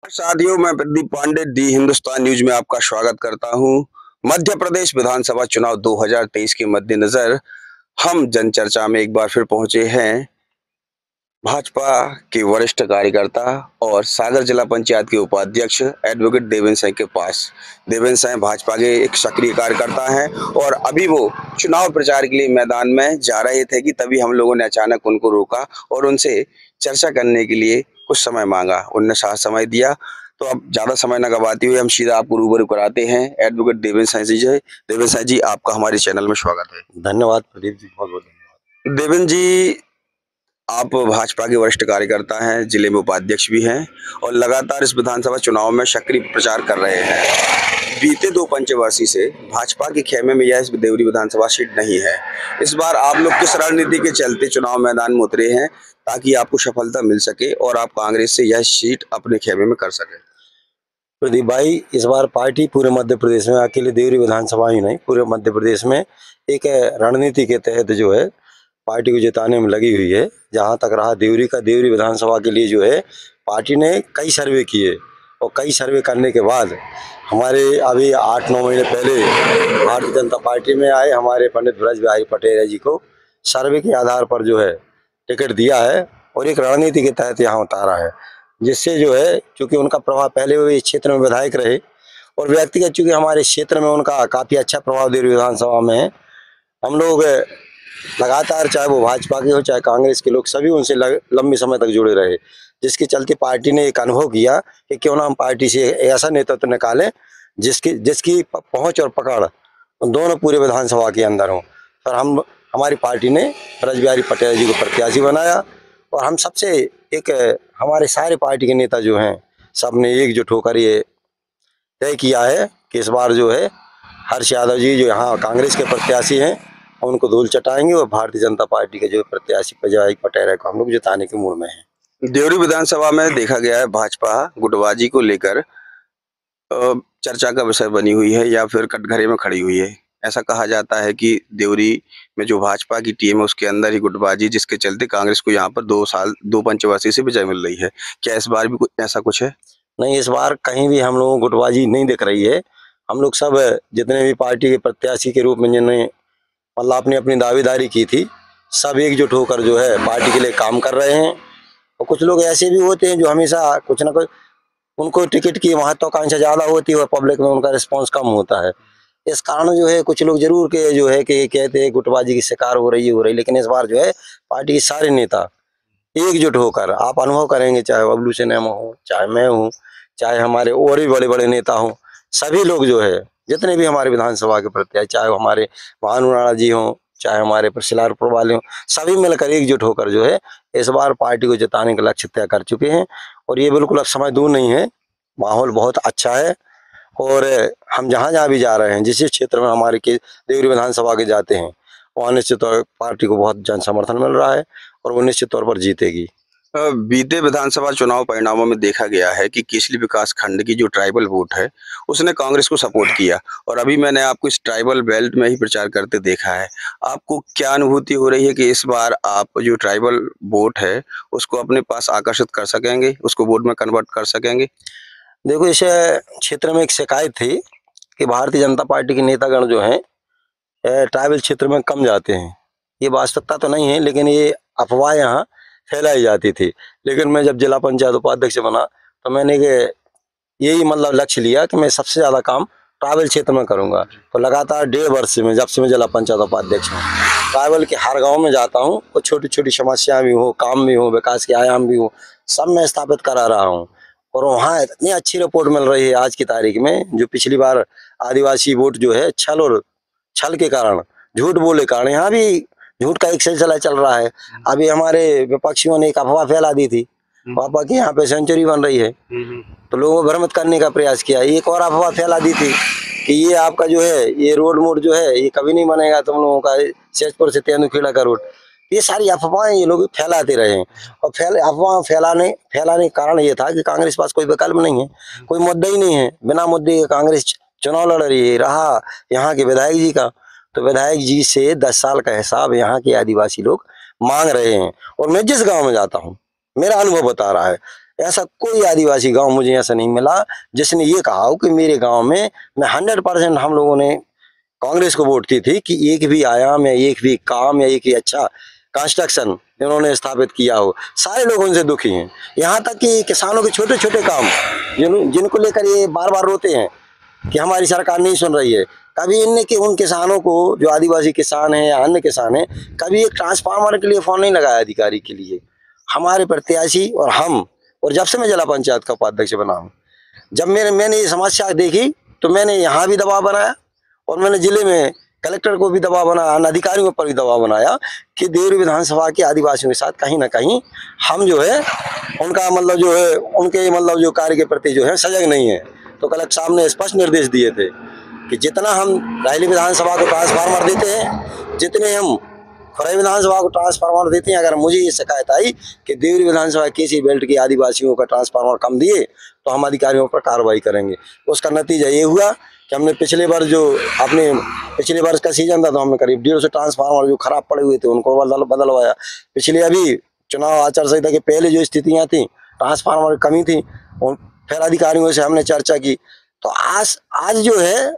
साथियों, मैं प्रदीप पांडे दी हिंदुस्तान न्यूज में आपका स्वागत करता हूं। मध्य प्रदेश विधानसभा चुनाव 2023 के मद्देनजर हम जनचर्चा में एक बार फिर पहुंचे हैं भाजपा के वरिष्ठ कार्यकर्ता और सागर जिला पंचायत के उपाध्यक्ष एडवोकेट देवेंद्र सिंह के पास। देवेंद्र सिंह भाजपा के एक सक्रिय कार्यकर्ता हैं और अभी वो चुनाव प्रचार के लिए मैदान में जा रहे थे कि तभी हम लोगों ने अचानक उनको रोका और उनसे चर्चा करने के लिए कुछ समय मांगा। उनने साथ समय दिया। तो अब ज्यादा समय न गवाते हुए हम सीधा आपको रूबरू कराते हैं एडवोकेट देवेंद्र सिंह जी। देवेंद्र सिंह जी, आपका हमारे चैनल में स्वागत है। धन्यवाद प्रदीप जी, बहुत बहुत धन्यवाद। देवेंद्र जी, आप भाजपा के वरिष्ठ कार्यकर्ता हैं, जिले में उपाध्यक्ष भी हैं और लगातार इस विधानसभा चुनाव में सक्रिय प्रचार कर रहे हैं। बीते 2 पंचवर्षीय से भाजपा के खेमे में यह इस देवरी विधानसभा सीट नहीं है। इस बार आप लोग किस रणनीति के चलते चुनाव मैदान में उतरे हैं ताकि आपको सफलता मिल सके और आप कांग्रेस से यह सीट अपने खेमे में कर सके? प्रदीप भाई, इस बार पार्टी पूरे मध्य प्रदेश में, अकेले देवरी विधानसभा ही नहीं, पूरे मध्य प्रदेश में एक रणनीति के तहत जो है पार्टी को जिताने में लगी हुई है। जहां तक रहा देवरी विधानसभा के लिए जो है पार्टी ने कई सर्वे किए और कई सर्वे करने के बाद हमारे अभी 8-9 महीने पहले भारतीय जनता पार्टी में आए हमारे पंडित ब्रज बिहारी पटेल जी को सर्वे के आधार पर जो है टिकट दिया है और एक रणनीति के तहत यहाँ उतारा है, जिससे जो है चूंकि उनका प्रभाव पहले वो इस क्षेत्र में विधायक रहे और व्यक्तिगत चूंकि हमारे क्षेत्र में उनका काफी अच्छा प्रभाव देवरी विधानसभा में है। हम लोग लगातार, चाहे वो भाजपा के हो चाहे कांग्रेस के लोग, सभी उनसे लंबे समय तक जुड़े रहे, जिसके चलते पार्टी ने एक अनुभव किया कि क्यों ना हम पार्टी से ऐसा नेतृत्व निकालें जिसकी पहुंच और पकड़ दोनों पूरे विधानसभा के अंदर हो। पर हमारी पार्टी ने ब्रज बिहारी पटेल जी को प्रत्याशी बनाया और हम सबसे एक हमारे सारे पार्टी के नेता जो हैं सबने एकजुट होकर ये तय किया है कि इस बार जो है हर्ष यादव जी जो यहाँ कांग्रेस के प्रत्याशी हैं उनको धूल चटाएंगे और भारतीय जनता पार्टी के जो प्रत्याशी प्रज्वल पटेल को हम लोग जिताने के मूड में हैं। देवरी विधानसभा में देखा गया है भाजपा गुटबाजी को लेकर चर्चा का विषय बनी हुई है या फिर कटघरे में खड़ी हुई है। ऐसा कहा जाता है कि देवरी में जो भाजपा की टीम है उसके अंदर ही गुटबाजी, जिसके चलते कांग्रेस को यहाँ पर 2 पंचवर्षीय से विजय मिल रही है। क्या इस बार भी ऐसा कुछ है? नहीं, इस बार कहीं भी हम लोगों को गुटबाजी नहीं दिख रही है। हम लोग सब जितने भी पार्टी के प्रत्याशी के रूप में जिन्होंने मतलब अपनी अपनी दावेदारी की थी, सब एकजुट होकर जो है पार्टी के लिए काम कर रहे हैं। और कुछ लोग ऐसे भी होते हैं जो हमेशा कुछ ना कुछ, उनको टिकट की महत्वाकांक्षा ज्यादा होती है और पब्लिक में उनका रिस्पांस कम होता है। इस कारण जो है कुछ लोग जरूर के जो है कि कहते हैं गुटबाजी की शिकार हो रही है, लेकिन इस बार जो है पार्टी के सारे नेता एकजुट होकर, आप अनुभव करेंगे, चाहे बबलू सिन्हा हो, चाहे मैं हूँ, चाहे हमारे और भी बड़े बड़े नेता हों, सभी लोग जो है जितने भी हमारे विधानसभा के प्रत्याशी, चाहे हमारे भानु राणा जी हों, चाहे हमारे शिलारपुर वाले हों, सभी मिलकर एकजुट होकर जो है इस बार पार्टी को जिताने का लक्ष्य तय कर चुके हैं। और ये बिल्कुल अब समय दूर नहीं है, माहौल बहुत अच्छा है और हम जहाँ जहाँ भी जा रहे हैं, जिस क्षेत्र में हमारे के देवरी विधानसभा के जाते हैं, वहाँ निश्चित तौर पर पार्टी को बहुत जन समर्थन मिल रहा है और वो निश्चित तौर पर जीतेगी। बीते विधानसभा चुनाव परिणामों में देखा गया है कि केसली विकास खंड की जो ट्राइबल वोट है उसने कांग्रेस को सपोर्ट किया और अभी मैंने आपको इस ट्राइबल बेल्ट में ही प्रचार करते देखा है। आपको क्या अनुभूति हो रही है कि इस बार आप जो ट्राइबल वोट है उसको अपने पास आकर्षित कर सकेंगे, उसको वोट में कन्वर्ट कर सकेंगे? देखो, इस क्षेत्र में एक शिकायत थी कि भारतीय जनता पार्टी के नेतागण जो हैं ट्राइबल क्षेत्र में कम जाते हैं। ये वास्तविकता तो नहीं है, लेकिन ये अफवाह यहाँ फैलाई जाती थी। लेकिन मैं जब जिला पंचायत उपाध्यक्ष बना तो मैंने यही मतलब लक्ष्य लिया कि मैं सबसे ज्यादा काम ट्राइबल क्षेत्र में करूंगा। तो लगातार 1.5 वर्ष में, जब से मैं जिला पंचायत उपाध्यक्ष हूँ, ट्राइबल के हर गाँव में जाता हूँ और छोटी छोटी समस्याएं भी हो, काम भी हो, विकास के आयाम भी हो, सब मैं स्थापित करा रहा हूँ। और वहाँ इतनी अच्छी रिपोर्ट मिल रही है आज की तारीख में, जो पिछली बार आदिवासी वोट जो है छल के कारण, झूठ बोले कारण, यहाँ भी झूठ का एक सिलसिला चल रहा है। अभी हमारे विपक्षियों ने एक अफवाह फैला दी थी, पापा की यहाँ पे सेंचुरी बन रही है, तो लोगों को भ्रमित करने का प्रयास किया। एक और अफवाह फैला दी थी कि ये आपका जो है ये रोड मोड जो है ये कभी नहीं बनेगा तुम लोगों का, सहजपुर से तेंदुखेड़ा का रोड। ये सारी अफवाहें ये लोग फैलाते रहे और अफवाह फैलाने का कारण ये था कि कांग्रेस पास कोई विकल्प नहीं है, कोई मुद्दा ही नहीं है। बिना मुद्दे के कांग्रेस चुनाव लड़ रही है। रहा यहाँ के विधायक जी का, तो विधायक जी से 10 साल का हिसाब यहाँ के आदिवासी लोग मांग रहे हैं। और मैं जिस गांव में जाता हूँ, मेरा अनुभव बता रहा है, ऐसा कोई आदिवासी गांव मुझे ऐसा नहीं मिला जिसने ये कहा हो कि मेरे गांव में मैं 100% हम लोगों ने कांग्रेस को वोट दी थी कि एक भी आयाम या एक भी काम या एक ही अच्छा कंस्ट्रक्शन इन्होंने स्थापित किया हो। सारे लोग उनसे दुखी हैं, यहाँ तक कि किसानों के छोटे छोटे काम जिनको लेकर ये बार बार रोते हैं कि हमारी सरकार नहीं सुन रही है। कभी इनने कि उन किसानों को, जो आदिवासी किसान हैं या अन्य किसान हैं, कभी एक ट्रांसफार्मर के लिए फोन नहीं लगाया अधिकारी के लिए। हमारे प्रत्याशी और हम, और जब से मैं जिला पंचायत का उपाध्यक्ष बना हूँ, जब मैंने ये समस्या देखी तो मैंने यहाँ भी दबाव बनाया और मैंने जिले में कलेक्टर को भी दबाव बनाया, अधिकारियों पर भी दबाव बनाया कि देवरी विधानसभा के आदिवासियों के साथ कहीं ना कहीं हम जो है उनका मतलब जो है उनके मतलब जो कार्य के प्रति जो है सजग नहीं है। तो कलेक्टर साहब ने स्पष्ट निर्देश दिए थे कि जितना हम रायली विधानसभा को ट्रांसफार्मर देते हैं, जितने हम खुराई विधानसभा को ट्रांसफार्मर देते हैं, अगर मुझे ये शिकायत आई कि देवरी विधानसभा केसी बेल्ट के आदिवासियों का ट्रांसफार्मर कम दिए तो हम अधिकारियों पर कार्रवाई करेंगे। उसका नतीजा ये हुआ कि हमने पिछले वर्ष का सीजन था तो हमने करीब 150 ट्रांसफार्मर जो खराब पड़े हुए थे उनको बदलवाया। पिछले अभी चुनाव आचार संहिता के पहले जो स्थितियां थी, ट्रांसफार्मर की कमी थी, और फिर अधिकारियों से हमने चर्चा की। तो आज जो है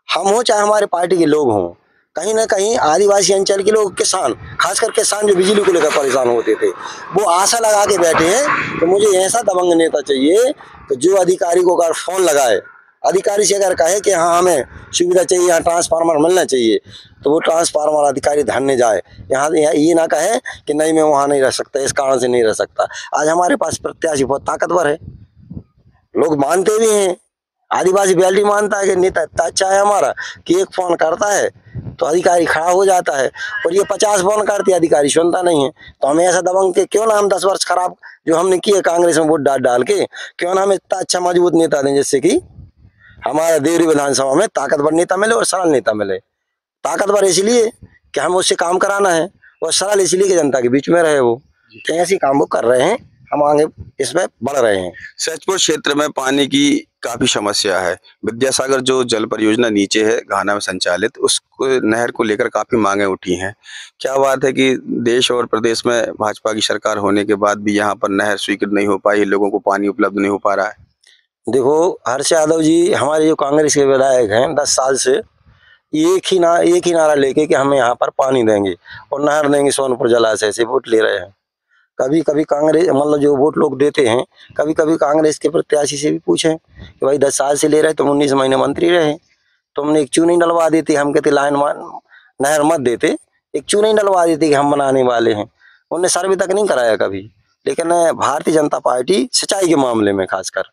हम हो चाहे हमारे पार्टी के लोग हों, कहीं ना कहीं आदिवासी अंचल के लोग, किसान, खासकर किसान जो बिजली को लेकर परेशान होते थे, वो आशा लगा के बैठे हैं कि मुझे ऐसा दबंग नेता चाहिए कि जो अधिकारी को अगर फोन लगाए, अधिकारी से अगर कहे कि हाँ हमें सुविधा चाहिए, यहाँ ट्रांसफार्मर मिलना चाहिए, तो वो ट्रांसफार्मर अधिकारी धरने जाए, यहाँ ये ना कहे कि नहीं मैं वहाँ नहीं रह सकता, इस कारण से नहीं रह सकता। आज हमारे पास प्रत्याशी बहुत ताकतवर है, लोग मानते भी हैं, आदिवासी बेल्ट मानता है कि नेता इतना अच्छा है हमारा कि एक फोन करता है तो अधिकारी खड़ा हो जाता है, और ये 50 फोन करते अधिकारी सुनता नहीं है। तो हमें ऐसा दबंग के क्यों ना हम 10 वर्ष खराब जो हमने किए कांग्रेस में वोट डाल के, क्यों ना हम इतना अच्छा मजबूत नेता दें जिससे कि हमारा देवरी विधानसभा में ताकतवर नेता मिले और सरल नेता मिले। ताकतवर इसलिए कि हम उससे काम कराना है, और सरल इसलिए कि जनता के बीच में रहे वो। तो ऐसे काम वो कर रहे हैं, हम आगे इसमें बढ़ रहे हैं। सहजपुर क्षेत्र में पानी की काफी समस्या है। विद्यासागर जो जल परियोजना नीचे है घाना में संचालित, उस नहर को लेकर काफी मांगे उठी हैं। क्या बात है कि देश और प्रदेश में भाजपा की सरकार होने के बाद भी यहाँ पर नहर स्वीकृत नहीं हो पाई, लोगों को पानी उपलब्ध नहीं हो पा रहा है? देखो, हर्ष यादव जी हमारे जो कांग्रेस के विधायक हैं 10 साल से एक ही नारा लेके कि हमें यहाँ पर पानी देंगे और नहर देंगे सोनपुर जलाशय से वोट ले रहे हैं। कभी कभी कांग्रेस मतलब जो वोट लोग देते हैं, कभी कभी कांग्रेस के प्रत्याशी से भी पूछें कि भाई 10 साल से ले रहे, तुम 19 महीने मंत्री रहे, तुमने एक चूनी डलवा देती, हम कहते लाइन नहर मत देते, एक चूनी डलवा देती कि हम बनाने वाले हैं। उन्होंने सर्वे तक नहीं कराया कभी। लेकिन भारतीय जनता पार्टी सिंचाई के मामले में खासकर,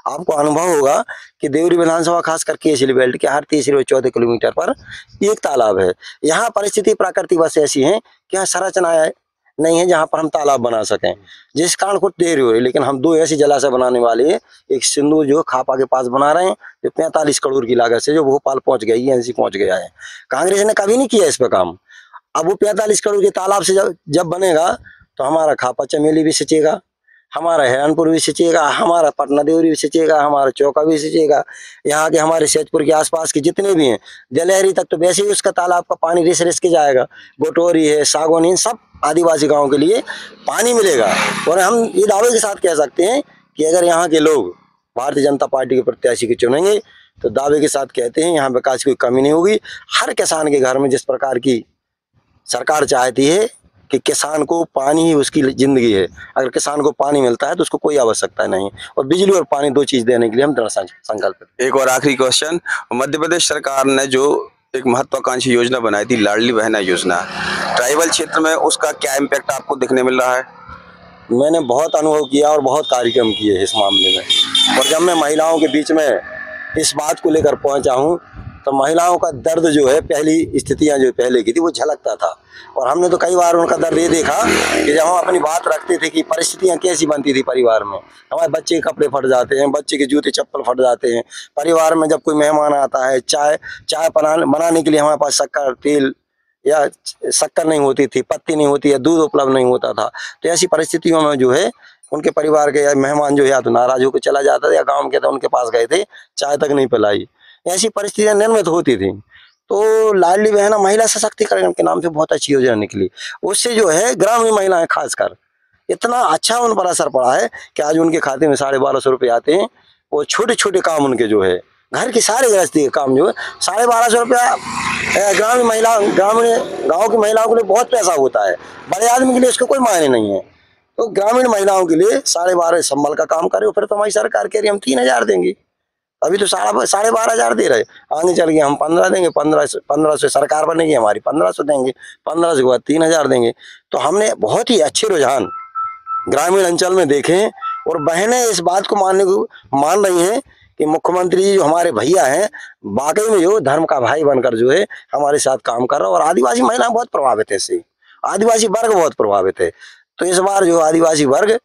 आपको अनुभव होगा कि देवरी विधानसभा खासकर केसली बेल्ट के हर 3 और 14 किलोमीटर पर एक तालाब है। यहाँ परिस्थिति प्राकृतिक बस ऐसी है कि यहाँ संरचनाएं नहीं है जहाँ पर हम तालाब बना सकें, जिस कारण कुछ देरी हो रही है। लेकिन हम 2 ऐसी जलाशय बनाने वाले हैं, एक सिंधु जो खापा के पास बना रहे हैं, जो 45 करोड़ की लागत से जो भोपाल पहुंच गई है, एनसी पहुंच गया है। कांग्रेस ने कभी नहीं किया इस पर काम। अब वो 45 करोड़ के तालाब से जब बनेगा तो हमारा खापा चमेली भी सिंचेगा, हमारा हिरणपुर भी सिंचेगा, हमारा पटना देवरी भी सिंचेगा, हमारा चौका भी सिंचेगा, यहाँ के हमारे सहजपुर के आसपास के जितने भी हैं, जलहरी तक तो वैसे ही उसका तालाब का पानी रिस रिस के जाएगा। गोटोरी है, सागौनी, सब आदिवासी गांव के लिए पानी मिलेगा। और हम ये दावे के साथ कह सकते हैं कि अगर यहाँ के लोग भारतीय जनता पार्टी के प्रत्याशी को चुनेंगे तो दावे के साथ कहते हैं यहाँ विकास की कोई कमी नहीं होगी। हर किसान के घर में जिस प्रकार की सरकार चाहती है कि किसान को पानी ही उसकी जिंदगी है, अगर किसान को पानी मिलता है तो उसको कोई आवश्यकता नहीं, और बिजली और पानी 2 चीज देने के लिए हम दृढ़ संकल्प हैं। एक और आखिरी क्वेश्चन, मध्य प्रदेश सरकार ने जो एक महत्वाकांक्षी योजना बनाई थी, लाडली बहना योजना, ट्राइबल क्षेत्र में उसका क्या इम्पैक्ट आपको दिखने मिल रहा है? मैंने बहुत अनुभव किया और बहुत कार्यक्रम किए इस मामले में, और जब मैं महिलाओं के बीच में इस बात को लेकर पहुंचा हूं तो महिलाओं का दर्द जो है, पहली स्थितियां जो पहले की थी वो झलकता था। और हमने तो कई बार उनका दर्द ये देखा कि जब हम अपनी बात रखते थे कि परिस्थितियां कैसी बनती थी परिवार में, हमारे बच्चे के कपड़े फट जाते हैं, बच्चे के जूते चप्पल फट जाते हैं, परिवार में जब कोई मेहमान आता है, चाय बनाने के लिए हमारे पास शक्कर, तेल या शक्कर नहीं होती थी, पत्ती नहीं होती है, दूध उपलब्ध नहीं होता था। तो ऐसी परिस्थितियों में जो है उनके परिवार के मेहमान जो है या तो नाराज होकर चला जाता था, या गाँव के उनके पास गए थे, चाय तक नहीं पिलाई। ऐसी परिस्थितियां निर्मित होती थी। तो लाडली बहना महिला सशक्तिकरण के नाम से बहुत अच्छी योजना निकली। उससे जो है ग्रामीण महिलाएं खासकर इतना अच्छा उन पर असर पड़ा है कि आज उनके खाते में 1250 रुपये आते हैं। वो छोटे छोटे काम उनके जो है, घर के सारे गृहस्थी के काम जो है, 1250 रुपया ग्रामीण गाँव की महिलाओं के लिए बहुत पैसा होता है। बड़े आदमी के लिए इसका कोई मायने नहीं है। तो ग्रामीण महिलाओं के लिए 12.5 संबल का काम करे, फिर तो हमारी सरकार कह रही हम 3000 देंगे। अभी तो 12,500 दे रहे, आगे चल के हम 15 देंगे, 15 से सरकार बनेगी हमारी, 1500 देंगे, 1500 के बाद 3000 देंगे। तो हमने बहुत ही अच्छे रुझान ग्रामीण अंचल में देखे और बहनें इस बात को मान रही हैं कि मुख्यमंत्री जी जो हमारे भैया हैं, वाकई में जो धर्म का भाई बनकर जो है हमारे साथ काम कर रहा है। और आदिवासी महिलाएं बहुत प्रभावित है इससे, आदिवासी वर्ग बहुत प्रभावित है। तो इस बार जो आदिवासी वर्ग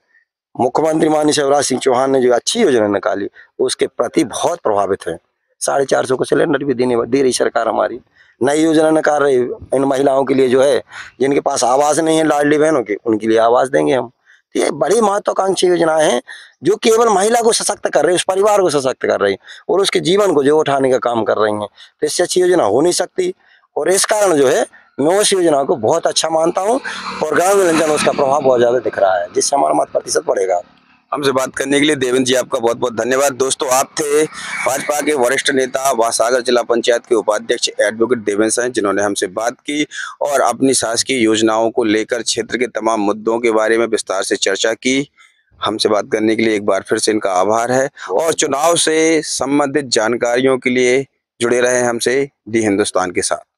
मुख्यमंत्री माननीय शिवराज सिंह चौहान ने जो अच्छी योजना निकाली उसके प्रति बहुत प्रभावित है। 450 को सिलेंडर भी दे रही सरकार हमारी। नई योजना निकाल रही इन महिलाओं के लिए जो है, जिनके पास आवास नहीं है लाडली बहनों की, उनके लिए आवास देंगे हम। तो ये बड़ी महत्वाकांक्षी योजनाएं हैं जो केवल महिला को सशक्त कर रही है, उस परिवार को सशक्त कर रही है और उसके जीवन को जो उठाने का काम कर रही है। तो इससे अच्छी योजना हो नहीं सकती और इस कारण जो है मैं उस योजना को बहुत अच्छा मानता हूँ और ग्रामीण अंचल में उसका प्रभाव बहुत ज्यादा दिख रहा है, जिससे हमारा मत प्रतिशत बढ़ेगा। हमसे बात करने के लिए देवेंद्र जी आपका बहुत बहुत धन्यवाद। दोस्तों, आप थे भाजपा के वरिष्ठ नेता व सागर जिला पंचायत के उपाध्यक्ष एडवोकेट देवेंद्र हैं, जिन्होंने हमसे बात की और अपनी शासकीय योजनाओं को लेकर क्षेत्र के तमाम मुद्दों के बारे में विस्तार से चर्चा की। हमसे बात करने के लिए एक बार फिर से इनका आभार है और चुनाव से संबंधित जानकारियों के लिए जुड़े रहे हमसे दी हिंदुस्तान के साथ।